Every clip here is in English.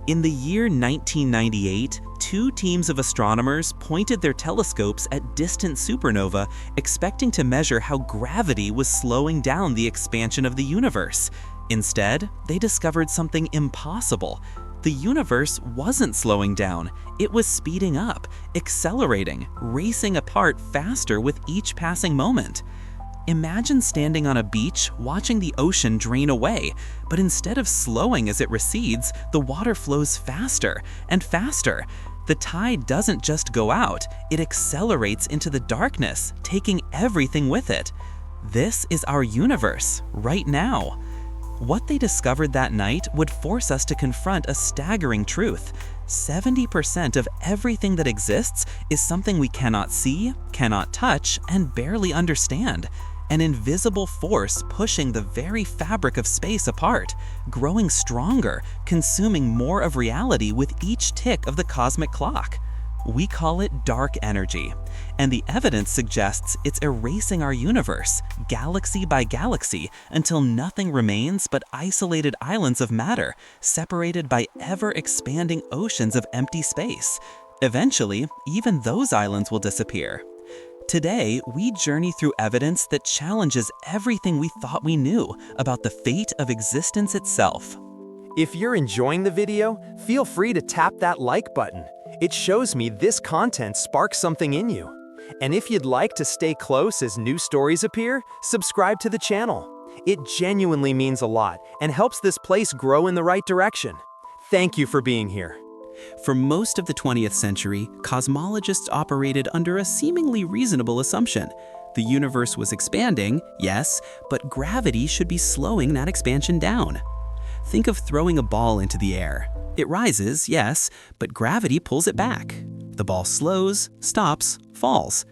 In the year 1998, two teams of astronomers pointed their telescopes at distant supernova, expecting to measure how gravity was slowing down the expansion of the universe. Instead, they discovered something impossible. The universe wasn't slowing down, it was speeding up, accelerating, racing apart faster with each passing moment. Imagine standing on a beach watching the ocean drain away, but instead of slowing as it recedes, the water flows faster and faster. The tide doesn't just go out, it accelerates into the darkness, taking everything with it. This is our universe, right now. What they discovered that night would force us to confront a staggering truth. 70% of everything that exists is something we cannot see, cannot touch, and barely understand. An invisible force pushing the very fabric of space apart, growing stronger, consuming more of reality with each tick of the cosmic clock. We call it dark energy, and the evidence suggests it's erasing our universe, galaxy by galaxy, until nothing remains but isolated islands of matter, separated by ever-expanding oceans of empty space. Eventually, even those islands will disappear. Today, we journey through evidence that challenges everything we thought we knew about the fate of existence itself. If you're enjoying the video, feel free to tap that like button. It shows me this content sparks something in you. And if you'd like to stay close as new stories appear, subscribe to the channel. It genuinely means a lot and helps this place grow in the right direction. Thank you for being here. For most of the 20th century, cosmologists operated under a seemingly reasonable assumption. The universe was expanding, yes, but gravity should be slowing that expansion down. Think of throwing a ball into the air. It rises, yes, but gravity pulls it back. The ball slows, stops, falls.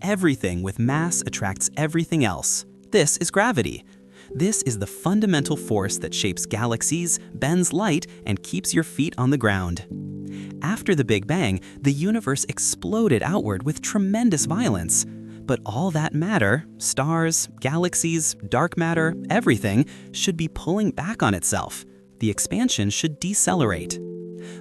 Everything with mass attracts everything else. This is gravity. This is the fundamental force that shapes galaxies, bends light, and keeps your feet on the ground. After the Big Bang, the universe exploded outward with tremendous violence. But all that matter, stars, galaxies, dark matter, everything, should be pulling back on itself. The expansion should decelerate.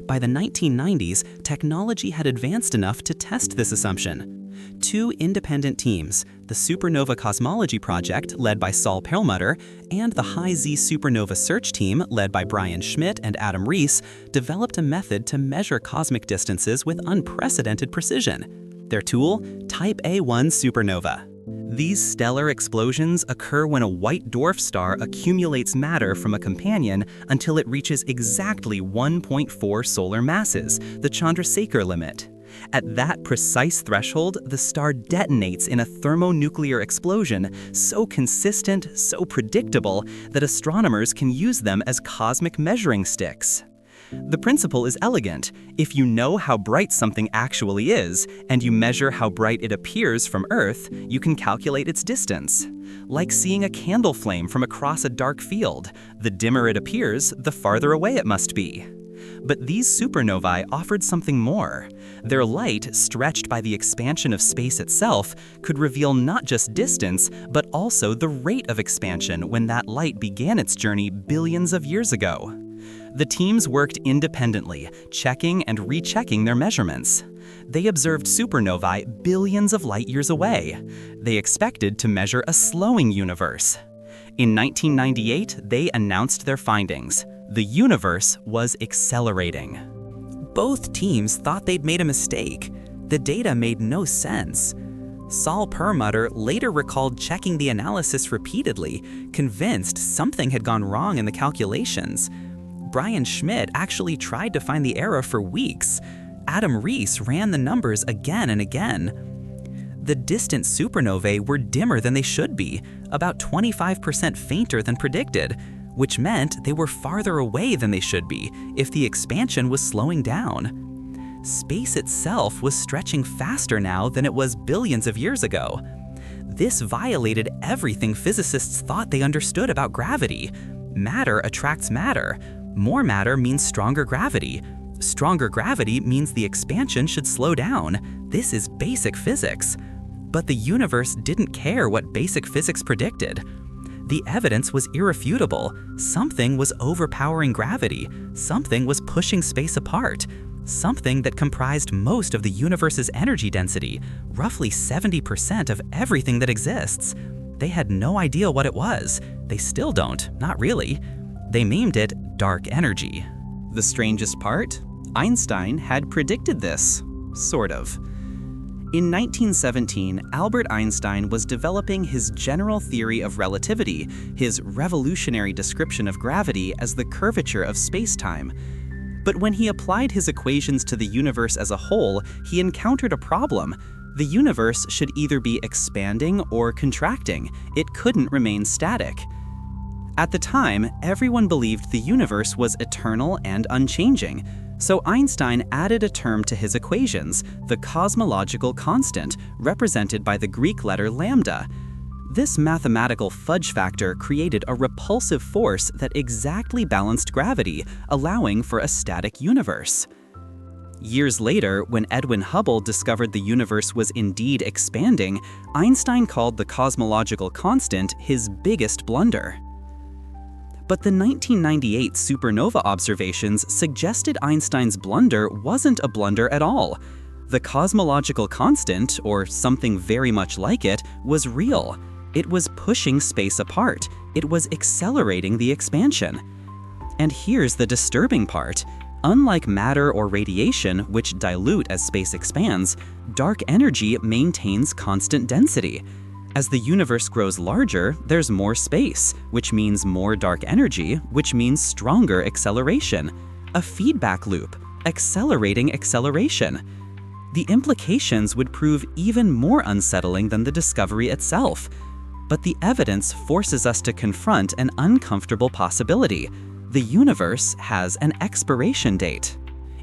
By the 1990s, technology had advanced enough to test this assumption. Two independent teams, the Supernova Cosmology Project, led by Saul Perlmutter, and the High-Z Supernova Search Team, led by Brian Schmidt and Adam Rees, developed a method to measure cosmic distances with unprecedented precision. Their tool? Type A1 supernova. These stellar explosions occur when a white dwarf star accumulates matter from a companion until it reaches exactly 1.4 solar masses, the Chandrasekhar limit. At that precise threshold, the star detonates in a thermonuclear explosion so consistent, so predictable, that astronomers can use them as cosmic measuring sticks. The principle is elegant. If you know how bright something actually is, and you measure how bright it appears from Earth, you can calculate its distance. Like seeing a candle flame from across a dark field. The dimmer it appears, the farther away it must be. But these supernovae offered something more. Their light, stretched by the expansion of space itself, could reveal not just distance, but also the rate of expansion when that light began its journey billions of years ago. The teams worked independently, checking and rechecking their measurements. They observed supernovae billions of light years away. They expected to measure a slowing universe. In 1998, they announced their findings. The universe was accelerating. Both teams thought they'd made a mistake. The data made no sense. Saul Perlmutter later recalled checking the analysis repeatedly, convinced something had gone wrong in the calculations. Brian Schmidt actually tried to find the error for weeks. Adam Rees ran the numbers again and again. The distant supernovae were dimmer than they should be, about 25% fainter than predicted, which meant they were farther away than they should be if the expansion was slowing down. Space itself was stretching faster now than it was billions of years ago. This violated everything physicists thought they understood about gravity. Matter attracts matter. More matter means stronger gravity. Stronger gravity means the expansion should slow down. This is basic physics. But the universe didn't care what basic physics predicted. The evidence was irrefutable. Something was overpowering gravity. Something was pushing space apart. Something that comprised most of the universe's energy density, roughly 70% of everything that exists. They had no idea what it was. They still don't, not really. They named it dark energy. The strangest part? Einstein had predicted this. Sort of. In 1917, Albert Einstein was developing his general theory of relativity, his revolutionary description of gravity as the curvature of space-time. But when he applied his equations to the universe as a whole, he encountered a problem. The universe should either be expanding or contracting. It couldn't remain static. At the time, everyone believed the universe was eternal and unchanging. So Einstein added a term to his equations, the cosmological constant, represented by the Greek letter lambda. This mathematical fudge factor created a repulsive force that exactly balanced gravity, allowing for a static universe. Years later, when Edwin Hubble discovered the universe was indeed expanding, Einstein called the cosmological constant his biggest blunder. But the 1998 supernova observations suggested Einstein's blunder wasn't a blunder at all. The cosmological constant, or something very much like it, was real. It was pushing space apart. It was accelerating the expansion. And here's the disturbing part. Unlike matter or radiation, which dilute as space expands, dark energy maintains constant density. As the universe grows larger, there's more space, which means more dark energy, which means stronger acceleration. A feedback loop, accelerating acceleration. The implications would prove even more unsettling than the discovery itself. But the evidence forces us to confront an uncomfortable possibility. The universe has an expiration date.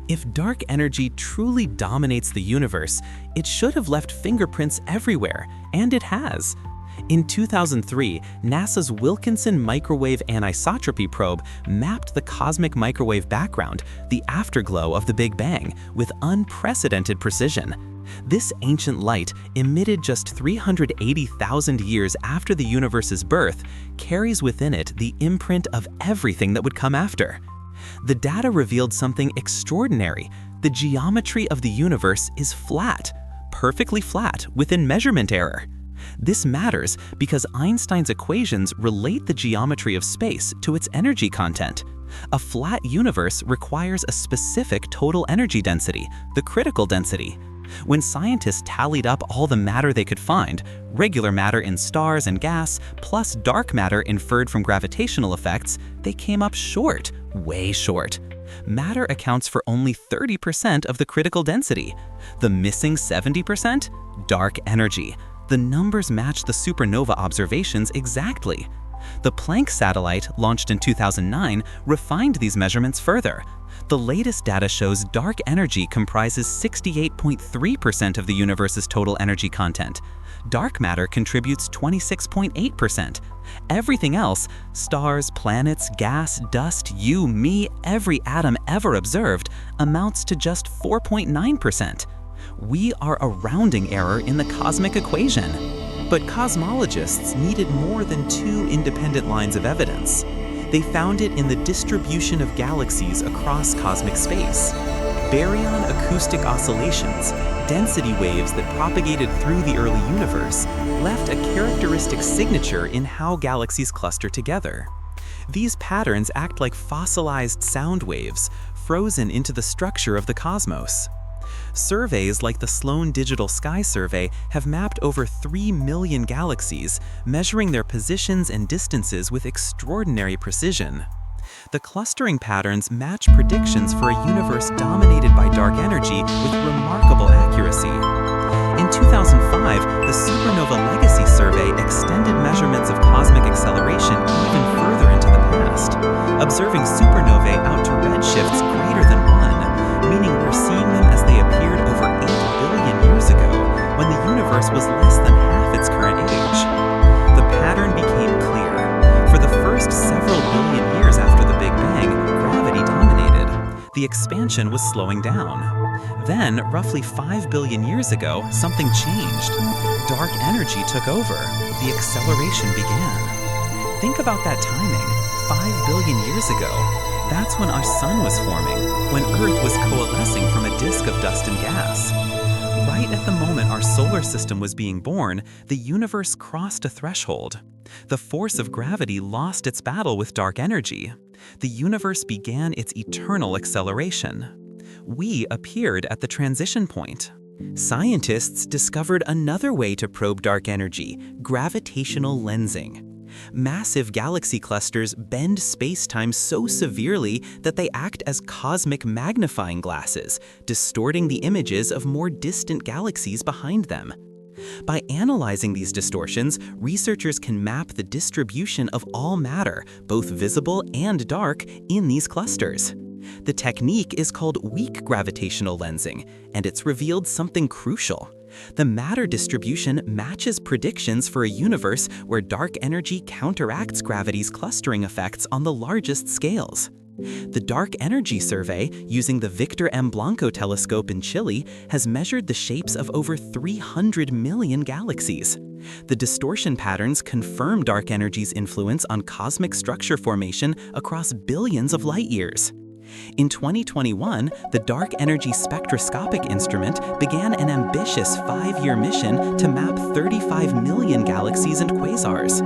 If dark energy truly dominates the universe, it should have left fingerprints everywhere, and it has. In 2003, NASA's Wilkinson Microwave Anisotropy probe mapped the cosmic microwave background, the afterglow of the Big Bang, with unprecedented precision. This ancient light, emitted just 380,000 years after the universe's birth, carries within it the imprint of everything that would come after. The data revealed something extraordinary. The geometry of the universe is flat, perfectly flat within measurement error. This matters because Einstein's equations relate the geometry of space to its energy content. A flat universe requires a specific total energy density, the critical density. When scientists tallied up all the matter they could find, regular matter in stars and gas, plus dark matter inferred from gravitational effects, they came up short, way short. Matter accounts for only 30% of the critical density. The missing 70%? Dark energy. The numbers match the supernova observations exactly. The Planck satellite, launched in 2009, refined these measurements further. The latest data shows dark energy comprises 68.3% of the universe's total energy content. Dark matter contributes 26.8%. Everything else, stars, planets, gas, dust, you, me, every atom ever observed, amounts to just 4.9%. We are a rounding error in the cosmic equation. But cosmologists needed more than two independent lines of evidence. They found it in the distribution of galaxies across cosmic space. Baryon acoustic oscillations, density waves that propagated through the early universe, left a characteristic signature in how galaxies cluster together. These patterns act like fossilized sound waves, frozen into the structure of the cosmos. Surveys like the Sloan Digital Sky Survey have mapped over 3 million galaxies, measuring their positions and distances with extraordinary precision. The clustering patterns match predictions for a universe dominated by dark energy with remarkable accuracy. In 2005, the Supernova Legacy Survey extended measurements of cosmic acceleration even further into the past, observing supernovae out to redshifts greater than 1, meaning we're seeing them as they appeared over 8 billion years ago, when the universe was less than half its current age. The pattern became clear. For the first several billion years after the Big Bang, gravity dominated. The expansion was slowing down. Then, roughly 5 billion years ago, something changed. Dark energy took over. The acceleration began. Think about that timing. 5 billion years ago. That's when our sun was forming, when Earth was coalescing from a disk of dust and gas. Right at the moment our solar system was being born, the universe crossed a threshold. The force of gravity lost its battle with dark energy. The universe began its eternal acceleration. We appeared at the transition point. Scientists discovered another way to probe dark energy: gravitational lensing. Massive galaxy clusters bend space-time so severely that they act as cosmic magnifying glasses, distorting the images of more distant galaxies behind them. By analyzing these distortions, researchers can map the distribution of all matter, both visible and dark, in these clusters. The technique is called weak gravitational lensing, and it's revealed something crucial. The matter distribution matches predictions for a universe where dark energy counteracts gravity's clustering effects on the largest scales. The Dark Energy Survey, using the Victor M. Blanco telescope in Chile, has measured the shapes of over 300 million galaxies. The distortion patterns confirm dark energy's influence on cosmic structure formation across billions of light years. In 2021, the Dark Energy Spectroscopic Instrument began an ambitious 5-year mission to map 35 million galaxies and quasars.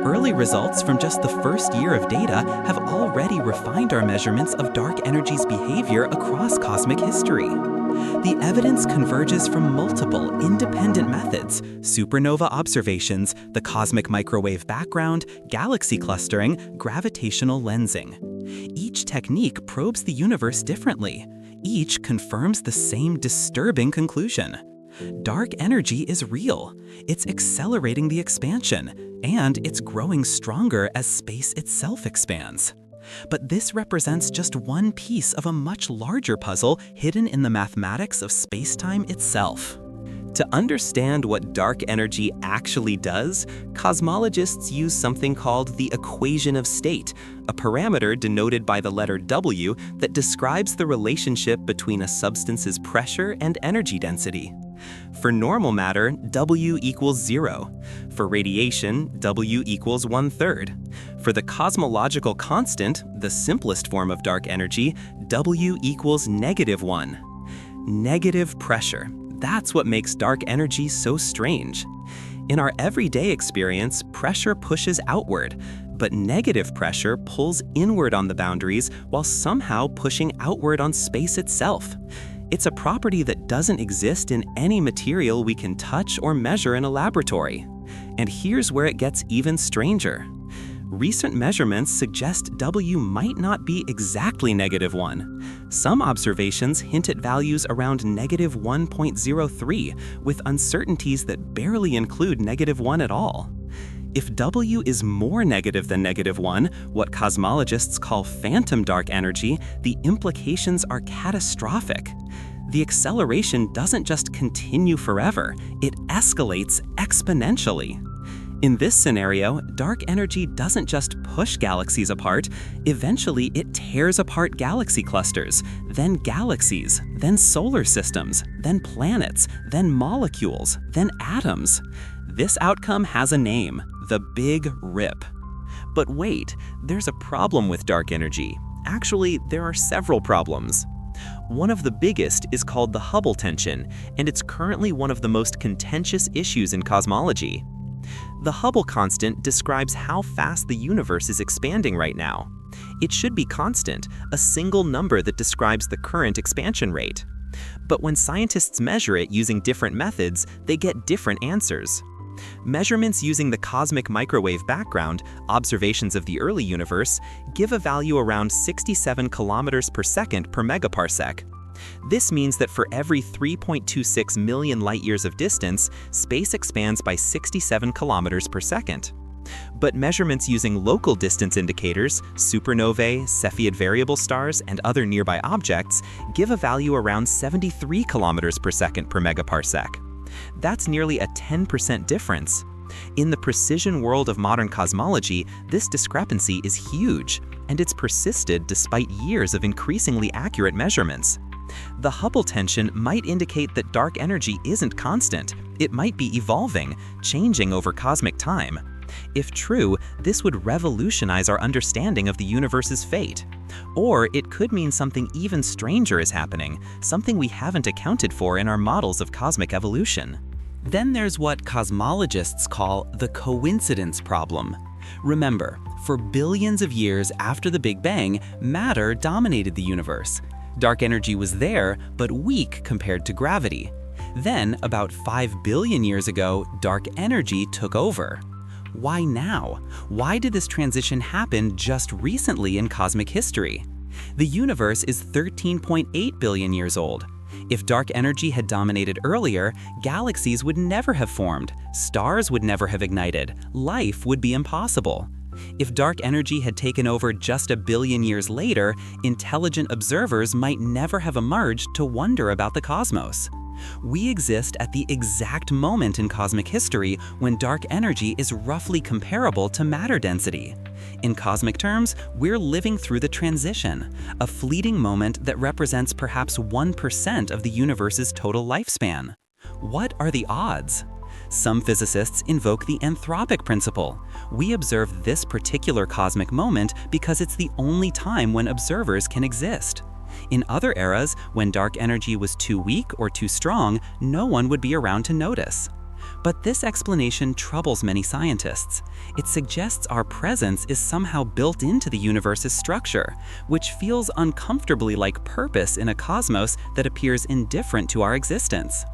Early results from just the first year of data have already refined our measurements of dark energy's behavior across cosmic history. The evidence converges from multiple independent methods: supernova observations, the cosmic microwave background, galaxy clustering, gravitational lensing. Each technique probes the universe differently. Each confirms the same disturbing conclusion. Dark energy is real. It's accelerating the expansion, and it's growing stronger as space itself expands. But this represents just one piece of a much larger puzzle hidden in the mathematics of space-time itself. To understand what dark energy actually does, cosmologists use something called the equation of state, a parameter denoted by the letter W that describes the relationship between a substance's pressure and energy density. For normal matter, W equals 0. For radiation, W equals 1/3. For the cosmological constant, the simplest form of dark energy, W equals -1. Negative pressure. That's what makes dark energy so strange. In our everyday experience, pressure pushes outward, but negative pressure pulls inward on the boundaries while somehow pushing outward on space itself. It's a property that doesn't exist in any material we can touch or measure in a laboratory. And here's where it gets even stranger. Recent measurements suggest W might not be exactly -1. Some observations hint at values around -1.03, with uncertainties that barely include -1 at all. If W is more negative than -1, what cosmologists call phantom dark energy, the implications are catastrophic. The acceleration doesn't just continue forever, it escalates exponentially. In this scenario, dark energy doesn't just push galaxies apart, eventually it tears apart galaxy clusters, then galaxies, then solar systems, then planets, then molecules, then atoms. This outcome has a name: the Big Rip. But wait, there's a problem with dark energy. Actually, there are several problems. One of the biggest is called the Hubble tension, and it's currently one of the most contentious issues in cosmology. The Hubble constant describes how fast the universe is expanding right now. It should be constant, a single number that describes the current expansion rate. But when scientists measure it using different methods, they get different answers. Measurements using the cosmic microwave background, observations of the early universe, give a value around 67 kilometers per second per megaparsec. This means that for every 3.26 million light-years of distance, space expands by 67 kilometers per second. But measurements using local distance indicators, supernovae, Cepheid variable stars, and other nearby objects give a value around 73 kilometers per second per megaparsec. That's nearly a 10% difference. In the precision world of modern cosmology, this discrepancy is huge, and it's persisted despite years of increasingly accurate measurements. The Hubble tension might indicate that dark energy isn't constant. It might be evolving, changing over cosmic time. If true, this would revolutionize our understanding of the universe's fate. Or it could mean something even stranger is happening, something we haven't accounted for in our models of cosmic evolution. Then there's what cosmologists call the coincidence problem. Remember, for billions of years after the Big Bang, matter dominated the universe. Dark energy was there, but weak compared to gravity. Then, about 5 billion years ago, dark energy took over. Why now? Why did this transition happen just recently in cosmic history? The universe is 13.8 billion years old. If dark energy had dominated earlier, galaxies would never have formed, stars would never have ignited, life would be impossible. If dark energy had taken over just a billion years later, intelligent observers might never have emerged to wonder about the cosmos. We exist at the exact moment in cosmic history when dark energy is roughly comparable to matter density. In cosmic terms, we're living through the transition, a fleeting moment that represents perhaps 1% of the universe's total lifespan. What are the odds? Some physicists invoke the anthropic principle. We observe this particular cosmic moment because it's the only time when observers can exist. In other eras, when dark energy was too weak or too strong, no one would be around to notice. But this explanation troubles many scientists. It suggests our presence is somehow built into the universe's structure, which feels uncomfortably like purpose in a cosmos that appears indifferent to our existence.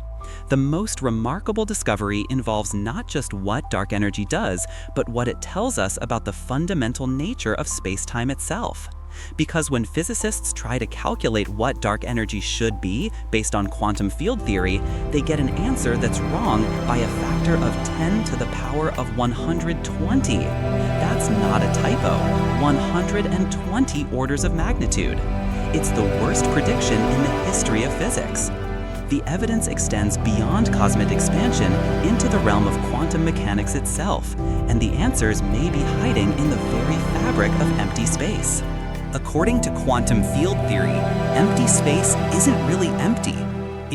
The most remarkable discovery involves not just what dark energy does, but what it tells us about the fundamental nature of space-time itself. Because when physicists try to calculate what dark energy should be based on quantum field theory, they get an answer that's wrong by a factor of 10 to the power of 120. That's not a typo, 120 orders of magnitude. It's the worst prediction in the history of physics. The evidence extends beyond cosmic expansion into the realm of quantum mechanics itself, and the answers may be hiding in the very fabric of empty space. According to quantum field theory, empty space isn't really empty.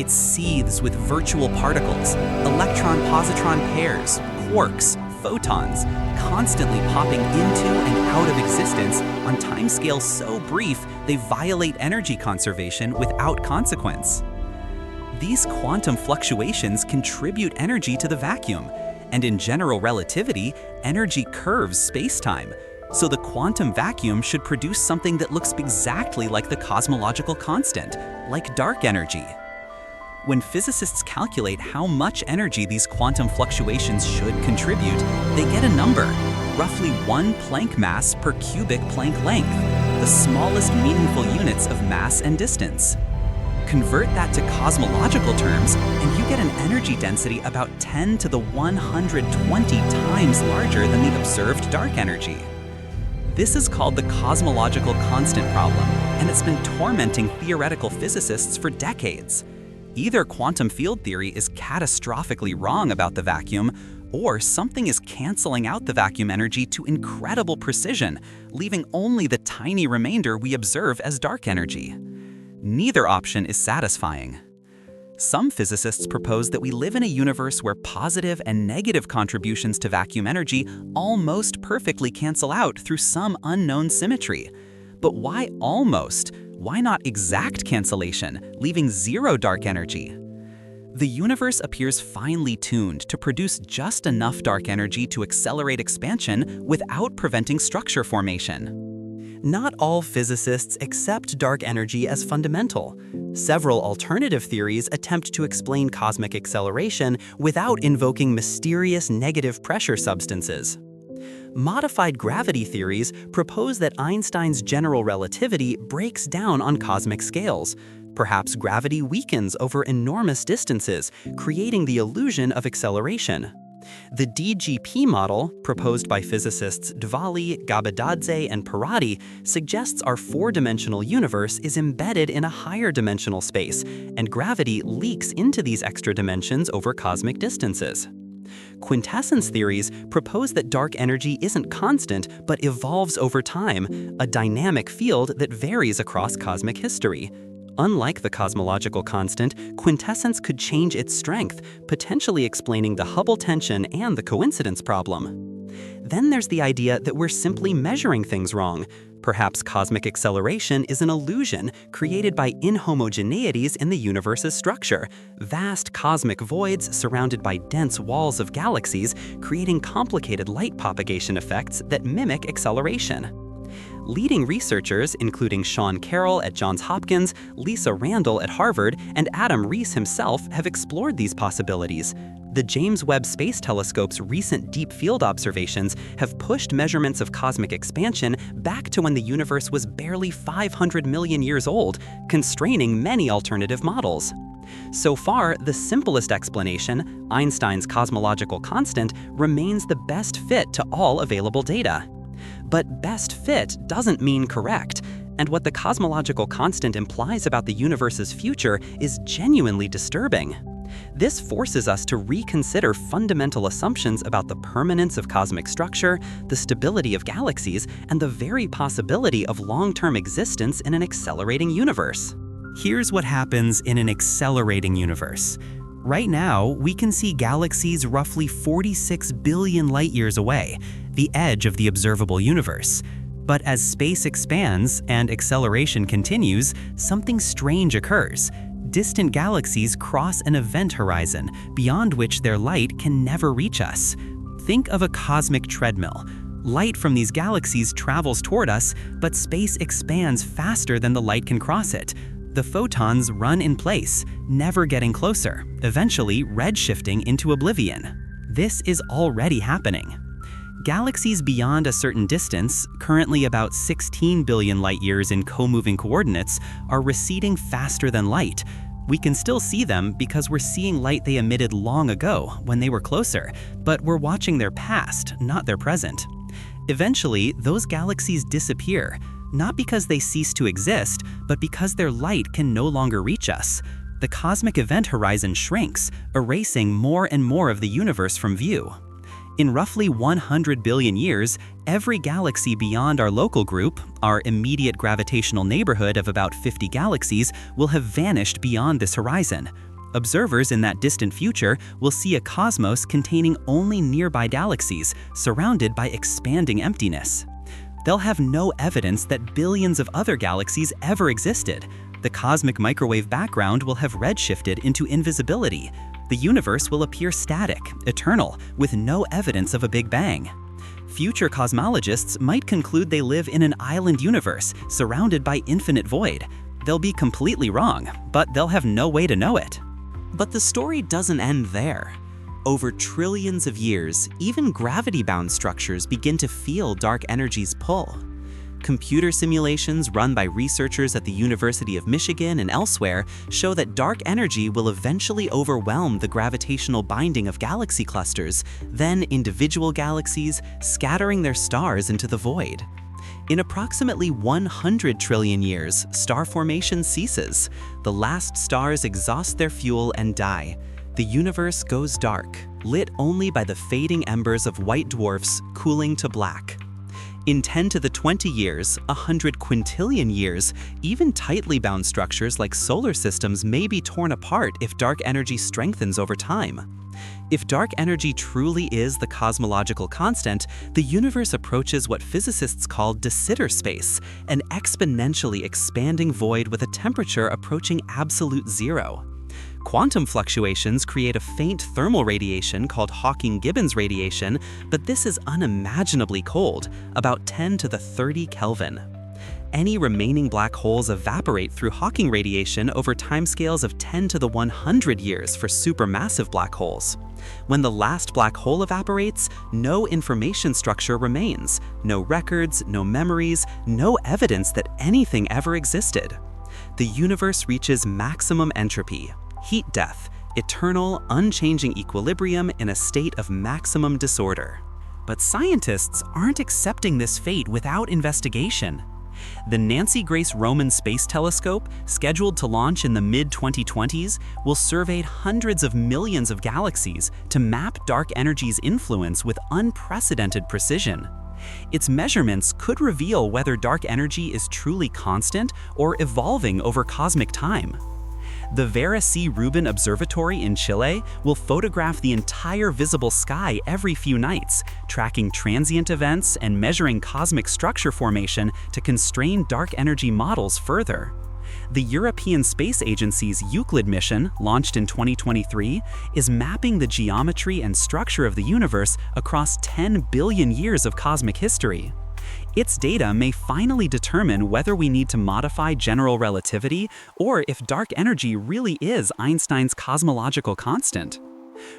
It seethes with virtual particles, electron-positron pairs, quarks, photons, constantly popping into and out of existence on timescales so brief they violate energy conservation without consequence. These quantum fluctuations contribute energy to the vacuum, and in general relativity, energy curves space-time. So the quantum vacuum should produce something that looks exactly like the cosmological constant, like dark energy. When physicists calculate how much energy these quantum fluctuations should contribute, they get a number, roughly 1 Planck mass per cubic Planck length, the smallest meaningful units of mass and distance. Convert that to cosmological terms, and you get an energy density about 10 to the 120 times larger than the observed dark energy. This is called the cosmological constant problem, and it's been tormenting theoretical physicists for decades. Either quantum field theory is catastrophically wrong about the vacuum, or something is canceling out the vacuum energy to incredible precision, leaving only the tiny remainder we observe as dark energy. Neither option is satisfying. Some physicists propose that we live in a universe where positive and negative contributions to vacuum energy almost perfectly cancel out through some unknown symmetry. But why almost? Why not exact cancellation, leaving zero dark energy? The universe appears finely tuned to produce just enough dark energy to accelerate expansion without preventing structure formation. Not all physicists accept dark energy as fundamental. Several alternative theories attempt to explain cosmic acceleration without invoking mysterious negative pressure substances. Modified gravity theories propose that Einstein's general relativity breaks down on cosmic scales. Perhaps gravity weakens over enormous distances, creating the illusion of acceleration. The DGP model, proposed by physicists Dvali, Gabadadze, and Parati, suggests our four-dimensional universe is embedded in a higher dimensional space, and gravity leaks into these extra dimensions over cosmic distances. Quintessence theories propose that dark energy isn't constant but evolves over time, a dynamic field that varies across cosmic history. Unlike the cosmological constant, quintessence could change its strength, potentially explaining the Hubble tension and the coincidence problem. Then there's the idea that we're simply measuring things wrong. Perhaps cosmic acceleration is an illusion created by inhomogeneities in the universe's structure, vast cosmic voids surrounded by dense walls of galaxies, creating complicated light propagation effects that mimic acceleration. Leading researchers, including Sean Carroll at Johns Hopkins, Lisa Randall at Harvard, and Adam Rees himself, have explored these possibilities. The James Webb Space Telescope's recent deep field observations have pushed measurements of cosmic expansion back to when the universe was barely 500 million years old, constraining many alternative models. So far, the simplest explanation, Einstein's cosmological constant, remains the best fit to all available data. But best fit doesn't mean correct, and what the cosmological constant implies about the universe's future is genuinely disturbing. This forces us to reconsider fundamental assumptions about the permanence of cosmic structure, the stability of galaxies, and the very possibility of long-term existence in an accelerating universe. Here's what happens in an accelerating universe. Right now, we can see galaxies roughly 46 billion light-years away, the edge of the observable universe. But as space expands and acceleration continues, something strange occurs. Distant galaxies cross an event horizon, beyond which their light can never reach us. Think of a cosmic treadmill. Light from these galaxies travels toward us, but space expands faster than the light can cross it. The photons run in place, never getting closer, eventually redshifting into oblivion. This is already happening. Galaxies beyond a certain distance, currently about 16 billion light-years in co-moving coordinates, are receding faster than light. We can still see them because we're seeing light they emitted long ago when they were closer, but we're watching their past, not their present. Eventually, those galaxies disappear, not because they cease to exist, but because their light can no longer reach us. The cosmic event horizon shrinks, erasing more and more of the universe from view. In roughly 100 billion years, every galaxy beyond our local group, our immediate gravitational neighborhood of about 50 galaxies, will have vanished beyond this horizon. Observers in that distant future will see a cosmos containing only nearby galaxies, surrounded by expanding emptiness. They'll have no evidence that billions of other galaxies ever existed. The cosmic microwave background will have redshifted into invisibility. The universe will appear static, eternal, with no evidence of a Big Bang. Future cosmologists might conclude they live in an island universe, surrounded by infinite void. They'll be completely wrong, but they'll have no way to know it. But the story doesn't end there. Over trillions of years, even gravity-bound structures begin to feel dark energy's pull. Computer simulations run by researchers at the University of Michigan and elsewhere show that dark energy will eventually overwhelm the gravitational binding of galaxy clusters, then individual galaxies, scattering their stars into the void. In approximately 100 trillion years, star formation ceases. The last stars exhaust their fuel and die. The universe goes dark, lit only by the fading embers of white dwarfs cooling to black. In 10 to the 20 years, 100 quintillion years, even tightly bound structures like solar systems may be torn apart if dark energy strengthens over time. If dark energy truly is the cosmological constant, the universe approaches what physicists call de Sitter space, an exponentially expanding void with a temperature approaching absolute zero. Quantum fluctuations create a faint thermal radiation called Hawking-Gibbons radiation, but this is unimaginably cold, about 10 to the 30 Kelvin. Any remaining black holes evaporate through Hawking radiation over timescales of 10 to the 100 years for supermassive black holes. When the last black hole evaporates, no information structure remains, no records, no memories, no evidence that anything ever existed. The universe reaches maximum entropy, heat death, eternal, unchanging equilibrium in a state of maximum disorder. But scientists aren't accepting this fate without investigation. The Nancy Grace Roman Space Telescope, scheduled to launch in the mid-2020s, will survey hundreds of millions of galaxies to map dark energy's influence with unprecedented precision. Its measurements could reveal whether dark energy is truly constant or evolving over cosmic time. The Vera C. Rubin Observatory in Chile will photograph the entire visible sky every few nights, tracking transient events and measuring cosmic structure formation to constrain dark energy models further. The European Space Agency's Euclid mission, launched in 2023, is mapping the geometry and structure of the universe across 10 billion years of cosmic history. Its data may finally determine whether we need to modify general relativity or if dark energy really is Einstein's cosmological constant.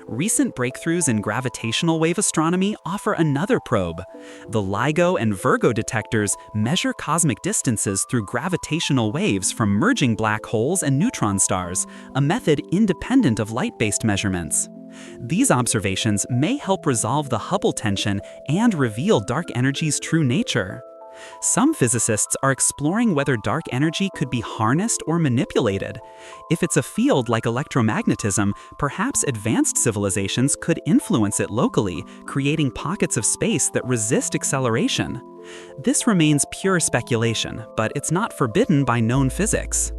Recent breakthroughs in gravitational wave astronomy offer another probe. The LIGO and Virgo detectors measure cosmic distances through gravitational waves from merging black holes and neutron stars, a method independent of light-based measurements. These observations may help resolve the Hubble tension and reveal dark energy's true nature. Some physicists are exploring whether dark energy could be harnessed or manipulated. If it's a field like electromagnetism, perhaps advanced civilizations could influence it locally, creating pockets of space that resist acceleration. This remains pure speculation, but it's not forbidden by known physics.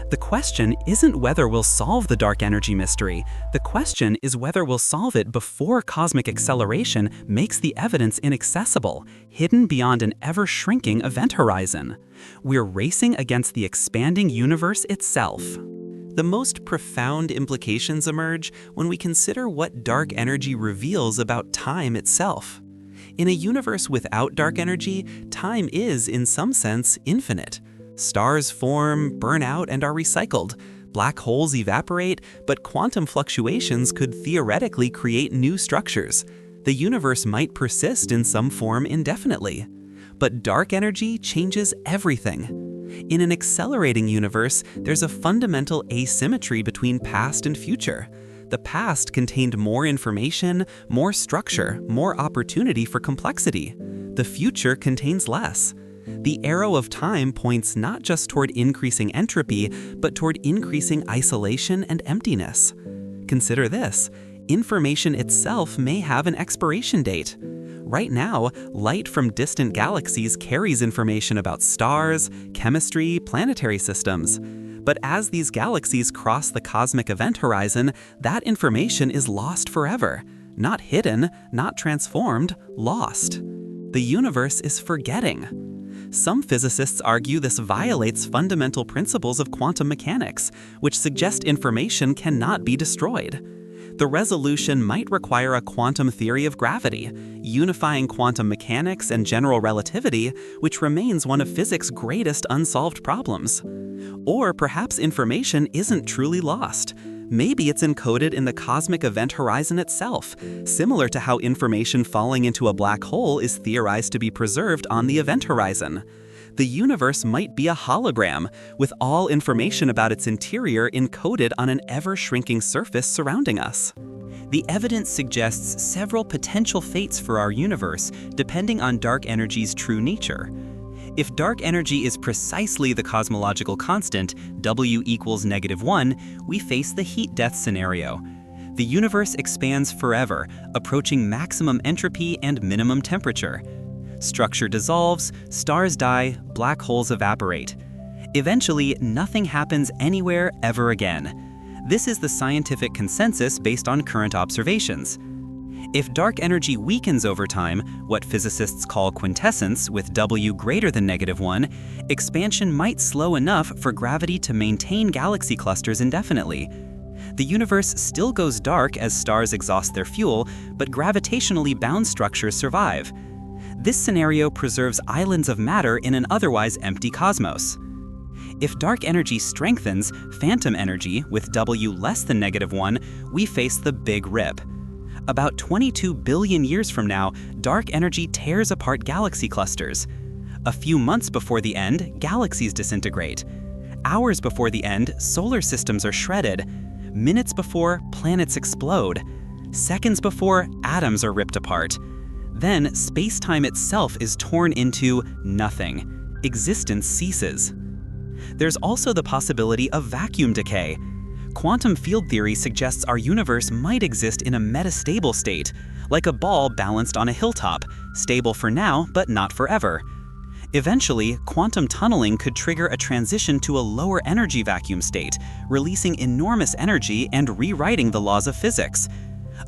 The question isn't whether we'll solve the dark energy mystery. The question is whether we'll solve it before cosmic acceleration makes the evidence inaccessible, hidden beyond an ever-shrinking event horizon. We're racing against the expanding universe itself. The most profound implications emerge when we consider what dark energy reveals about time itself. In a universe without dark energy, time is, in some sense, infinite. Stars form, burn out, and are recycled. Black holes evaporate, but quantum fluctuations could theoretically create new structures. The universe might persist in some form indefinitely. But dark energy changes everything. In an accelerating universe, there's a fundamental asymmetry between past and future. The past contained more information, more structure, more opportunity for complexity. The future contains less. The arrow of time points not just toward increasing entropy, but toward increasing isolation and emptiness. Consider this: information itself may have an expiration date. Right now, light from distant galaxies carries information about stars, chemistry, planetary systems. But as these galaxies cross the cosmic event horizon, that information is lost forever. Not hidden, not transformed, lost. The universe is forgetting. Some physicists argue this violates fundamental principles of quantum mechanics, which suggest information cannot be destroyed. The resolution might require a quantum theory of gravity, unifying quantum mechanics and general relativity, which remains one of physics' greatest unsolved problems. Or perhaps information isn't truly lost. Maybe it's encoded in the cosmic event horizon itself, similar to how information falling into a black hole is theorized to be preserved on the event horizon. The universe might be a hologram, with all information about its interior encoded on an ever-shrinking surface surrounding us. The evidence suggests several potential fates for our universe, depending on dark energy's true nature. If dark energy is precisely the cosmological constant, W equals -1, we face the heat death scenario. The universe expands forever, approaching maximum entropy and minimum temperature. Structure dissolves, stars die, black holes evaporate. Eventually, nothing happens anywhere ever again. This is the scientific consensus based on current observations. If dark energy weakens over time, what physicists call quintessence with W greater than -1, expansion might slow enough for gravity to maintain galaxy clusters indefinitely. The universe still goes dark as stars exhaust their fuel, but gravitationally bound structures survive. This scenario preserves islands of matter in an otherwise empty cosmos. If dark energy strengthens, phantom energy, with W less than -1, we face the Big Rip. About 22 billion years from now, dark energy tears apart galaxy clusters. A few months before the end, galaxies disintegrate. Hours before the end, solar systems are shredded. Minutes before, planets explode. Seconds before, atoms are ripped apart. Then, space-time itself is torn into nothing. Existence ceases. There's also the possibility of vacuum decay. Quantum field theory suggests our universe might exist in a metastable state, like a ball balanced on a hilltop, stable for now but not forever. Eventually, quantum tunneling could trigger a transition to a lower energy vacuum state, releasing enormous energy and rewriting the laws of physics.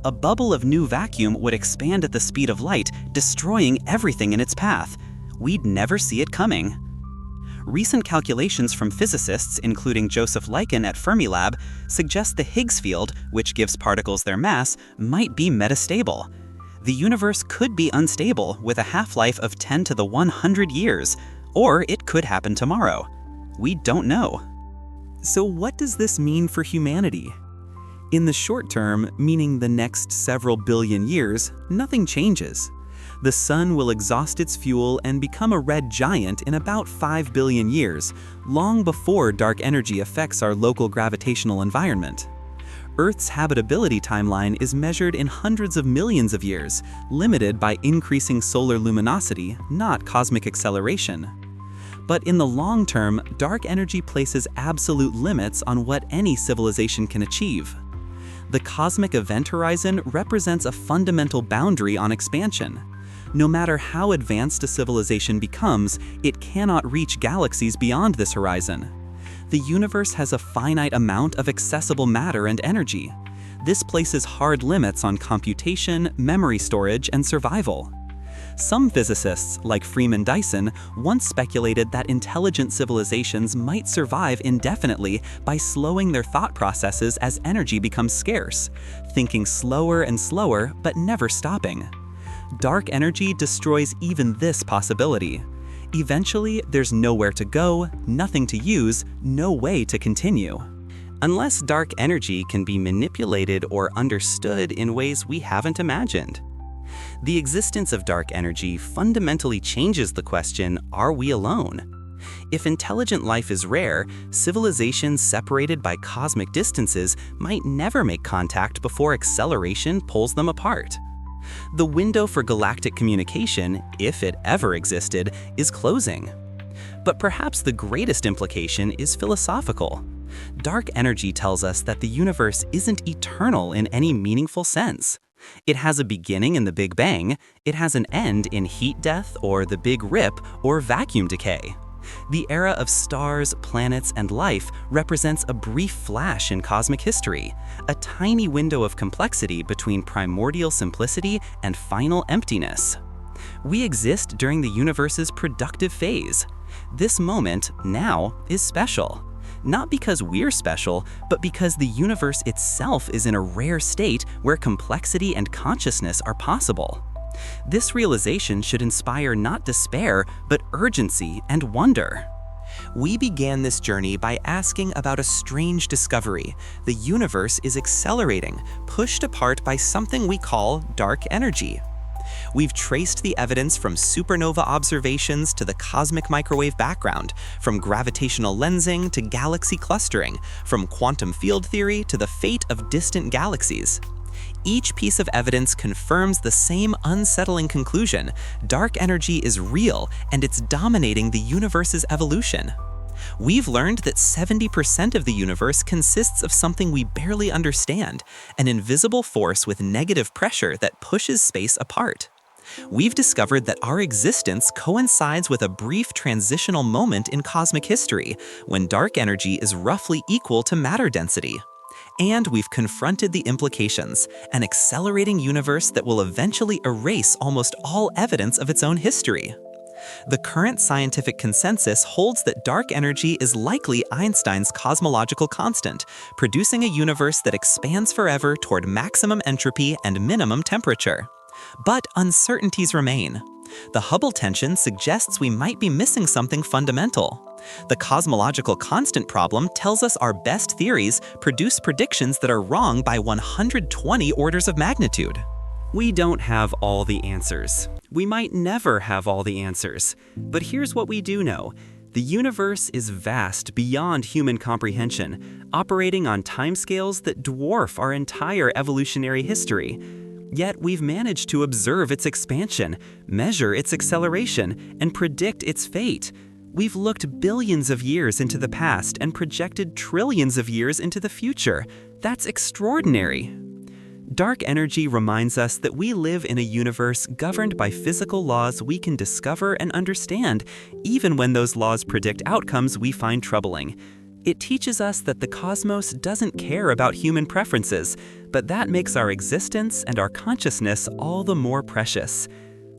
A bubble of new vacuum would expand at the speed of light, destroying everything in its path. We'd never see it coming. Recent calculations from physicists, including Joseph Liken at Fermilab, suggest the Higgs field, which gives particles their mass, might be metastable. The universe could be unstable with a half-life of 10 to the 100 years, or it could happen tomorrow. We don't know. So what does this mean for humanity? In the short term, meaning the next several billion years, nothing changes. The sun will exhaust its fuel and become a red giant in about 5 billion years, long before dark energy affects our local gravitational environment. Earth's habitability timeline is measured in hundreds of millions of years, limited by increasing solar luminosity, not cosmic acceleration. But in the long term, dark energy places absolute limits on what any civilization can achieve. The cosmic event horizon represents a fundamental boundary on expansion. No matter how advanced a civilization becomes, it cannot reach galaxies beyond this horizon. The universe has a finite amount of accessible matter and energy. This places hard limits on computation, memory storage, and survival. Some physicists, like Freeman Dyson, once speculated that intelligent civilizations might survive indefinitely by slowing their thought processes as energy becomes scarce, thinking slower and slower but never stopping. Dark energy destroys even this possibility. Eventually, there's nowhere to go, nothing to use, no way to continue. Unless dark energy can be manipulated or understood in ways we haven't imagined. The existence of dark energy fundamentally changes the question, are we alone? If intelligent life is rare, civilizations separated by cosmic distances might never make contact before acceleration pulls them apart. The window for galactic communication, if it ever existed, is closing. But perhaps the greatest implication is philosophical. Dark energy tells us that the universe isn't eternal in any meaningful sense. It has a beginning in the Big Bang, it has an end in heat death or the Big Rip or vacuum decay. The era of stars, planets, and life represents a brief flash in cosmic history, a tiny window of complexity between primordial simplicity and final emptiness. We exist during the universe's productive phase. This moment, now, is special. Not because we're special, but because the universe itself is in a rare state where complexity and consciousness are possible. This realization should inspire not despair, but urgency and wonder. We began this journey by asking about a strange discovery. The universe is accelerating, pushed apart by something we call dark energy. We've traced the evidence from supernova observations to the cosmic microwave background, from gravitational lensing to galaxy clustering, from quantum field theory to the fate of distant galaxies. Each piece of evidence confirms the same unsettling conclusion: dark energy is real and it's dominating the universe's evolution. We've learned that 70% of the universe consists of something we barely understand, an invisible force with negative pressure that pushes space apart. We've discovered that our existence coincides with a brief transitional moment in cosmic history, when dark energy is roughly equal to matter density. And we've confronted the implications: an accelerating universe that will eventually erase almost all evidence of its own history. The current scientific consensus holds that dark energy is likely Einstein's cosmological constant, producing a universe that expands forever toward maximum entropy and minimum temperature. But uncertainties remain. The Hubble tension suggests we might be missing something fundamental. The cosmological constant problem tells us our best theories produce predictions that are wrong by 120 orders of magnitude. We don't have all the answers. We might never have all the answers. But here's what we do know. The universe is vast beyond human comprehension, operating on timescales that dwarf our entire evolutionary history. Yet we've managed to observe its expansion, measure its acceleration, and predict its fate. We've looked billions of years into the past and projected trillions of years into the future. That's extraordinary. Dark energy reminds us that we live in a universe governed by physical laws we can discover and understand, even when those laws predict outcomes we find troubling. It teaches us that the cosmos doesn't care about human preferences, but that makes our existence and our consciousness all the more precious.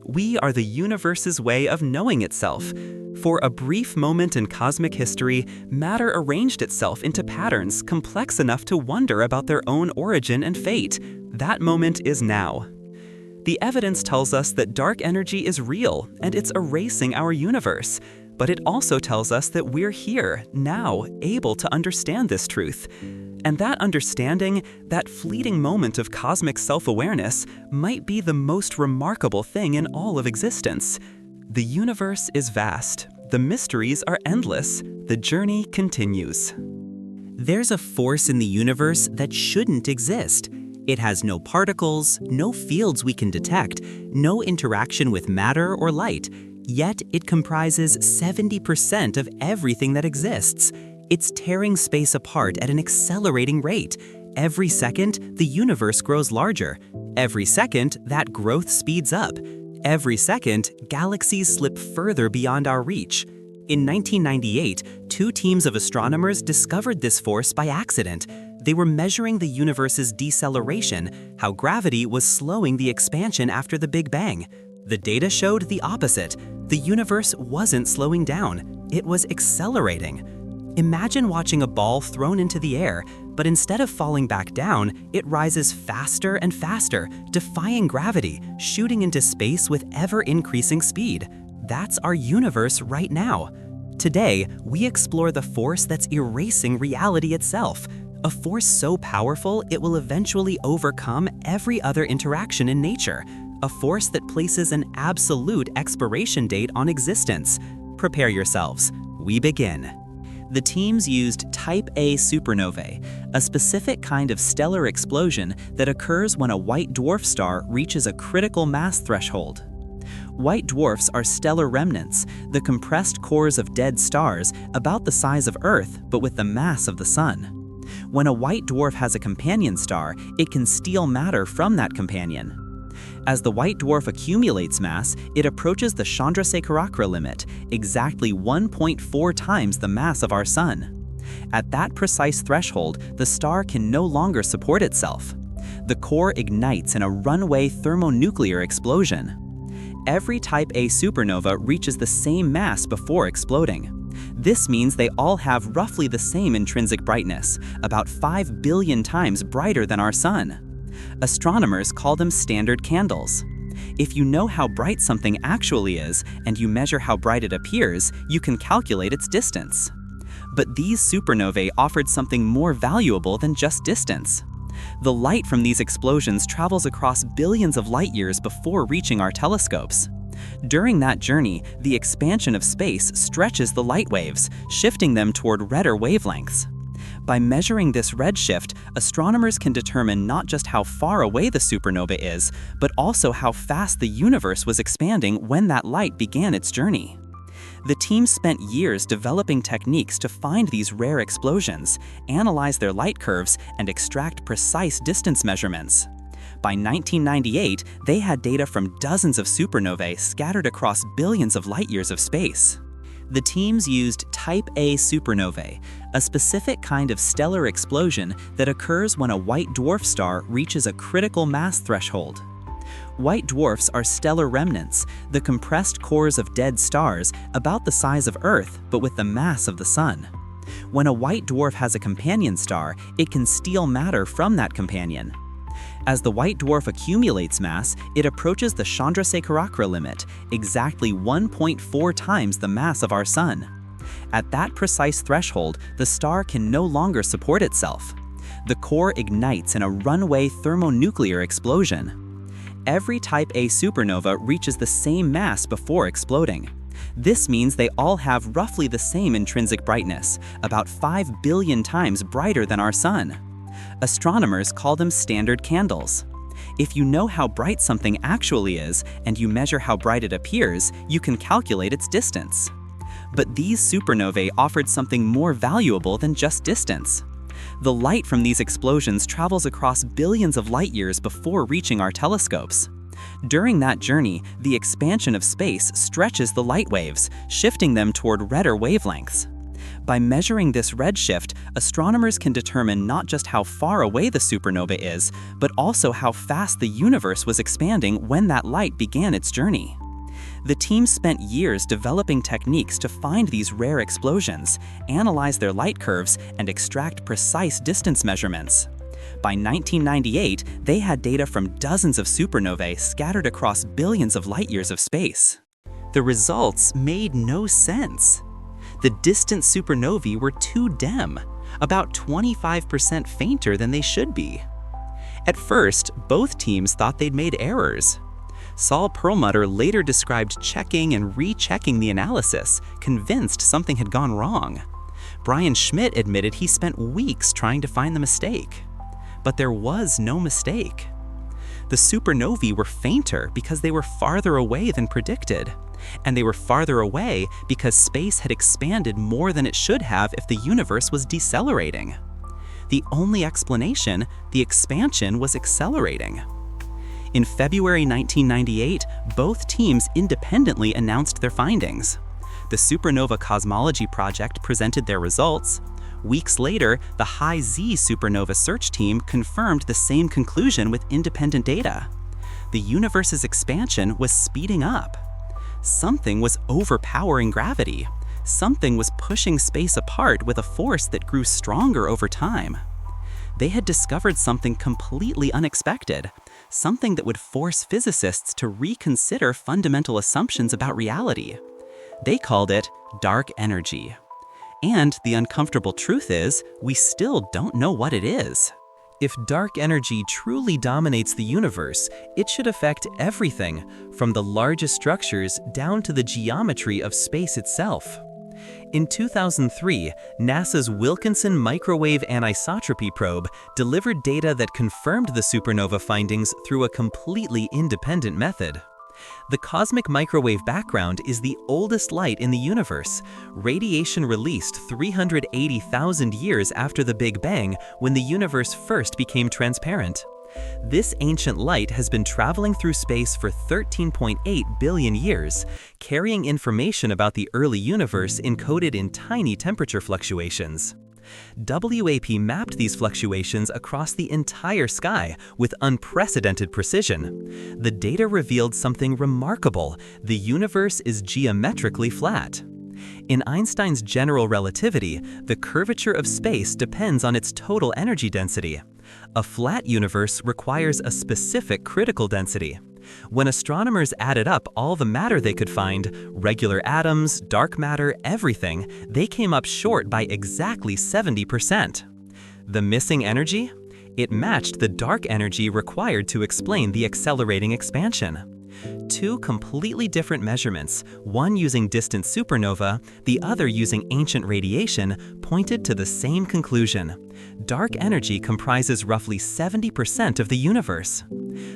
We are the universe's way of knowing itself. For a brief moment in cosmic history, matter arranged itself into patterns complex enough to wonder about their own origin and fate. That moment is now. The evidence tells us that dark energy is real and it's erasing our universe. But it also tells us that we're here, now, able to understand this truth. And that understanding, that fleeting moment of cosmic self-awareness, might be the most remarkable thing in all of existence. The universe is vast. The mysteries are endless. The journey continues. There's a force in the universe that shouldn't exist. It has no particles, no fields we can detect, no interaction with matter or light. Yet it comprises 70% of everything that exists. It's tearing space apart at an accelerating rate. Every second, the universe grows larger. Every second, that growth speeds up. Every second, galaxies slip further beyond our reach. In 1998, 2 teams of astronomers discovered this force by accident. They were measuring the universe's deceleration, how gravity was slowing the expansion after the Big Bang. The data showed the opposite. The universe wasn't slowing down, it was accelerating. Imagine watching a ball thrown into the air, but instead of falling back down, it rises faster and faster, defying gravity, shooting into space with ever-increasing speed. That's our universe right now. Today, we explore the force that's erasing reality itself, a force so powerful it will eventually overcome every other interaction in nature. A force that places an absolute expiration date on existence. Prepare yourselves. We begin. The teams used Type A supernovae, a specific kind of stellar explosion that occurs when a white dwarf star reaches a critical mass threshold. White dwarfs are stellar remnants, the compressed cores of dead stars about the size of Earth but with the mass of the Sun. When a white dwarf has a companion star, it can steal matter from that companion. As the white dwarf accumulates mass, it approaches the Chandrasekhara limit, exactly 1.4 times the mass of our Sun. At that precise threshold, the star can no longer support itself. The core ignites in a runaway thermonuclear explosion. Every Type A supernova reaches the same mass before exploding. This means they all have roughly the same intrinsic brightness, about 5 billion times brighter than our Sun. Astronomers call them standard candles. If you know how bright something actually is and you measure how bright it appears, you can calculate its distance. But these supernovae offered something more valuable than just distance. The light from these explosions travels across billions of light years before reaching our telescopes. During that journey, the expansion of space stretches the light waves, shifting them toward redder wavelengths. By measuring this redshift, astronomers can determine not just how far away the supernova is, but also how fast the universe was expanding when that light began its journey. The team spent years developing techniques to find these rare explosions, analyze their light curves, and extract precise distance measurements. By 1998, they had data from dozens of supernovae scattered across billions of light-years of space. The teams used Type A supernovae, a specific kind of stellar explosion that occurs when a white dwarf star reaches a critical mass threshold. White dwarfs are stellar remnants, the compressed cores of dead stars about the size of Earth but with the mass of the Sun. When a white dwarf has a companion star, it can steal matter from that companion. As the white dwarf accumulates mass, it approaches the Chandrasekhara limit, exactly 1.4 times the mass of our Sun. At that precise threshold, the star can no longer support itself. The core ignites in a runaway thermonuclear explosion. Every Type A supernova reaches the same mass before exploding. This means they all have roughly the same intrinsic brightness, about 5 billion times brighter than our Sun. Astronomers call them standard candles. If you know how bright something actually is and you measure how bright it appears, you can calculate its distance. But these supernovae offered something more valuable than just distance. The light from these explosions travels across billions of light years before reaching our telescopes. During that journey, the expansion of space stretches the light waves, shifting them toward redder wavelengths. By measuring this redshift, astronomers can determine not just how far away the supernova is, but also how fast the universe was expanding when that light began its journey. The team spent years developing techniques to find these rare explosions, analyze their light curves, and extract precise distance measurements. By 1998, they had data from dozens of supernovae scattered across billions of light-years of space. The results made no sense. The distant supernovae were too dim, about 25% fainter than they should be. At first, both teams thought they'd made errors. Saul Perlmutter later described checking and rechecking the analysis, convinced something had gone wrong. Brian Schmidt admitted he spent weeks trying to find the mistake. But there was no mistake. The supernovae were fainter because they were farther away than predicted. And they were farther away because space had expanded more than it should have if the universe was decelerating. The only explanation, the expansion was accelerating. In February 1998, both teams independently announced their findings. The Supernova Cosmology Project presented their results. Weeks later, the High Z Supernova Search Team confirmed the same conclusion with independent data. The universe's expansion was speeding up. Something was overpowering gravity. Something was pushing space apart with a force that grew stronger over time. They had discovered something completely unexpected, something that would force physicists to reconsider fundamental assumptions about reality. They called it dark energy. And the uncomfortable truth is, we still don't know what it is. If dark energy truly dominates the universe, it should affect everything, from the largest structures down to the geometry of space itself. In 2003, NASA's Wilkinson Microwave Anisotropy Probe delivered data that confirmed the supernova findings through a completely independent method. The cosmic microwave background is the oldest light in the universe, radiation released 380,000 years after the Big Bang when the universe first became transparent. This ancient light has been traveling through space for 13.8 billion years, carrying information about the early universe encoded in tiny temperature fluctuations. WAP mapped these fluctuations across the entire sky with unprecedented precision. The data revealed something remarkable: the universe is geometrically flat. In Einstein's general relativity, the curvature of space depends on its total energy density. A flat universe requires a specific critical density. When astronomers added up all the matter they could find, regular atoms, dark matter, everything, they came up short by exactly 70%. The missing energy? It matched the dark energy required to explain the accelerating expansion. Two completely different measurements, one using distant supernova, the other using ancient radiation, pointed to the same conclusion. Dark energy comprises roughly 70% of the universe.